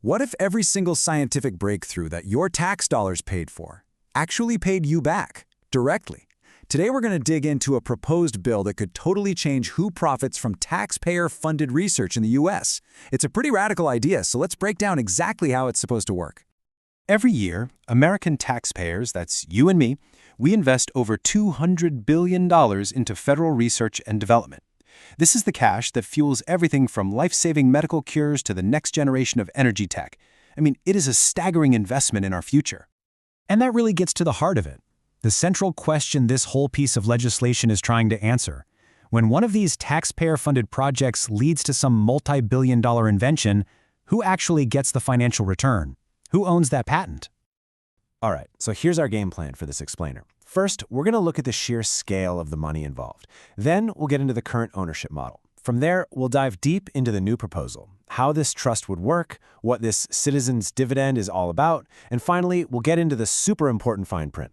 What if every single scientific breakthrough that your tax dollars paid for actually paid you back, directly? Today we're going to dig into a proposed bill that could totally change who profits from taxpayer-funded research in the US. It's a pretty radical idea, so let's break down exactly how it's supposed to work. Every year, American taxpayers, that's you and me, we invest over $200 billion into federal research and development. This is the cash that fuels everything from life-saving medical cures to the next generation of energy tech. I mean, it is a staggering investment in our future. And that really gets to the heart of it. The central question this whole piece of legislation is trying to answer. When one of these taxpayer-funded projects leads to some multi-billion-dollar invention, who actually gets the financial return? Who owns that patent? All right, so here's our game plan for this explainer. First, we're going to look at the sheer scale of the money involved. Then we'll get into the current ownership model. From there, we'll dive deep into the new proposal, how this trust would work, what this citizens' dividend is all about, and finally, we'll get into the super important fine print.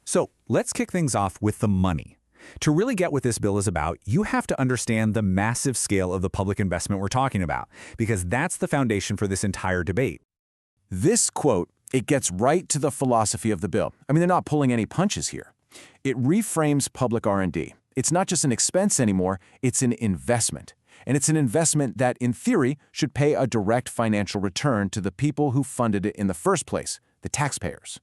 So let's kick things off with the money. To really get what this bill is about, you have to understand the massive scale of the public investment we're talking about, because that's the foundation for this entire debate. This quote, it gets right to the philosophy of the bill. I mean, they're not pulling any punches here. It reframes public R&D. It's not just an expense anymore, it's an investment. And it's an investment that, in theory, should pay a direct financial return to the people who funded it in the first place, the taxpayers.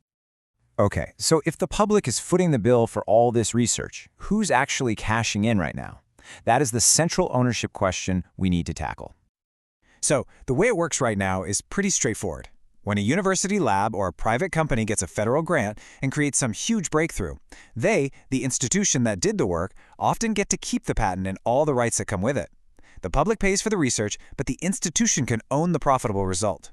Okay, so if the public is footing the bill for all this research, who's actually cashing in right now? That is the central ownership question we need to tackle. So, the way it works right now is pretty straightforward. When a university lab or a private company gets a federal grant and creates some huge breakthrough, they, the institution that did the work, often get to keep the patent and all the rights that come with it. The public pays for the research, but the institution can own the profitable result.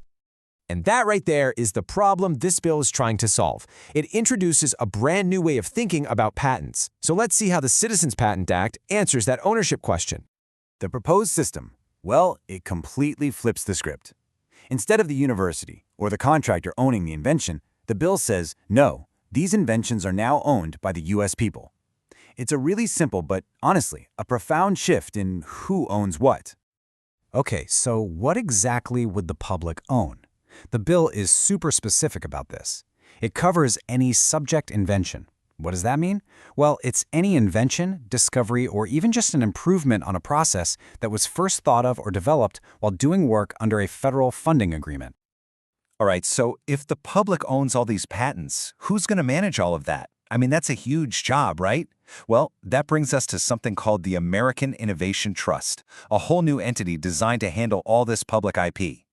And that right there is the problem this bill is trying to solve. It introduces a brand new way of thinking about patents. So let's see how the Citizens Patent Act answers that ownership question. The proposed system, well, it completely flips the script. Instead of the university or the contractor owning the invention, the bill says, no, these inventions are now owned by the U.S. people. It's a really simple but, honestly, a profound shift in who owns what. Okay, so what exactly would the public own? The bill is super specific about this. It covers any subject invention. What does that mean? Well, it's any invention, discovery, or even just an improvement on a process that was first thought of or developed while doing work under a federal funding agreement. All right, so if the public owns all these patents, who's going to manage all of that? I mean, that's a huge job, right? Well, that brings us to something called the American Innovation Trust, a whole new entity designed to handle all this public IP.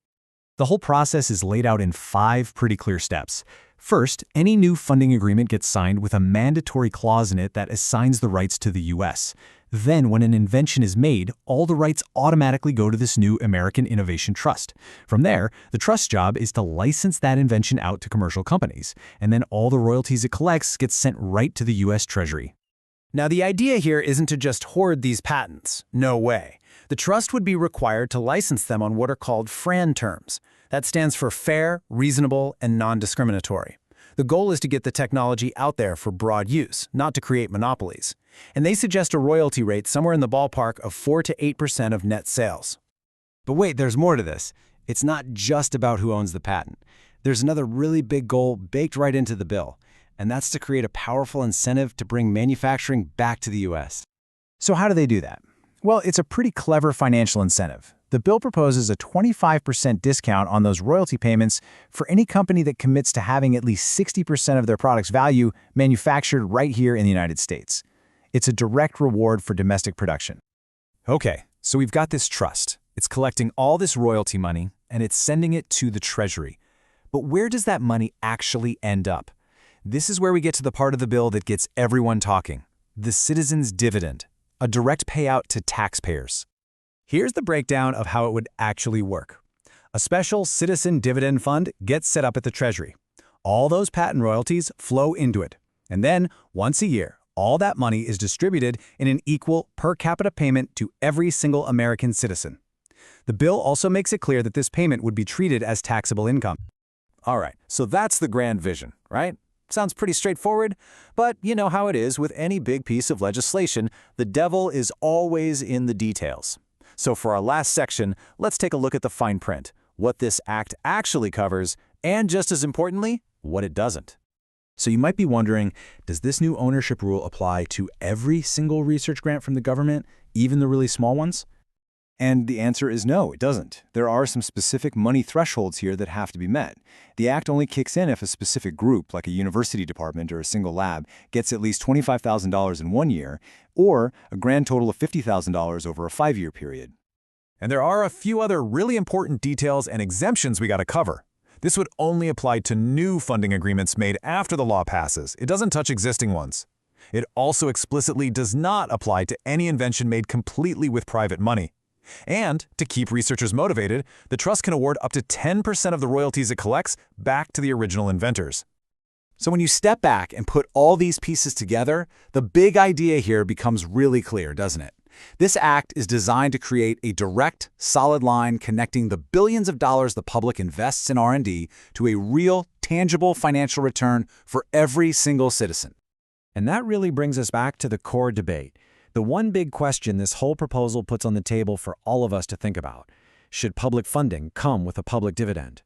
The whole process is laid out in 5 pretty clear steps. First, any new funding agreement gets signed with a mandatory clause in it that assigns the rights to the U.S. Then, when an invention is made, all the rights automatically go to this new American Innovation Trust. From there, the trust's job is to license that invention out to commercial companies, and then all the royalties it collects get sent right to the U.S. Treasury. Now, the idea here isn't to just hoard these patents. No way. The trust would be required to license them on what are called FRAN terms. That stands for fair, reasonable, and non-discriminatory. The goal is to get the technology out there for broad use, not to create monopolies. And they suggest a royalty rate somewhere in the ballpark of 4 to 8% of net sales. But wait, there's more to this. It's not just about who owns the patent. There's another really big goal baked right into the bill, and that's to create a powerful incentive to bring manufacturing back to the U.S. So how do they do that? Well, it's a pretty clever financial incentive. The bill proposes a 25% discount on those royalty payments for any company that commits to having at least 60% of their product's value manufactured right here in the United States. It's a direct reward for domestic production. Okay, so we've got this trust. It's collecting all this royalty money, and it's sending it to the Treasury. But where does that money actually end up? This is where we get to the part of the bill that gets everyone talking. The citizens' dividend, a direct payout to taxpayers. Here's the breakdown of how it would actually work. A special citizen dividend fund gets set up at the Treasury. All those patent royalties flow into it. And then, once a year, all that money is distributed in an equal per capita payment to every single American citizen. The bill also makes it clear that this payment would be treated as taxable income. All right, so that's the grand vision, right? Sounds pretty straightforward, but you know how it is with any big piece of legislation, the devil is always in the details. So for our last section, let's take a look at the fine print. what this act actually covers, and just as importantly, what it doesn't. So you might be wondering, does this new ownership rule apply to every single research grant from the government, even the really small ones? And the answer is no, it doesn't. There are some specific money thresholds here that have to be met. The Act only kicks in if a specific group, like a university department or a single lab, gets at least $25,000 in 1 year, or a grand total of $50,000 over a 5-year period. And there are a few other really important details and exemptions we got to cover. This would only apply to new funding agreements made after the law passes. It doesn't touch existing ones. It also explicitly does not apply to any invention made completely with private money. And, to keep researchers motivated, the trust can award up to 10% of the royalties it collects back to the original inventors. So when you step back and put all these pieces together, the big idea here becomes really clear, doesn't it? This act is designed to create a direct, solid line connecting the billions of dollars the public invests in R&D to a real, tangible financial return for every single citizen. And that really brings us back to the core debate. The one big question this whole proposal puts on the table for all of us to think about: should public funding come with a public dividend?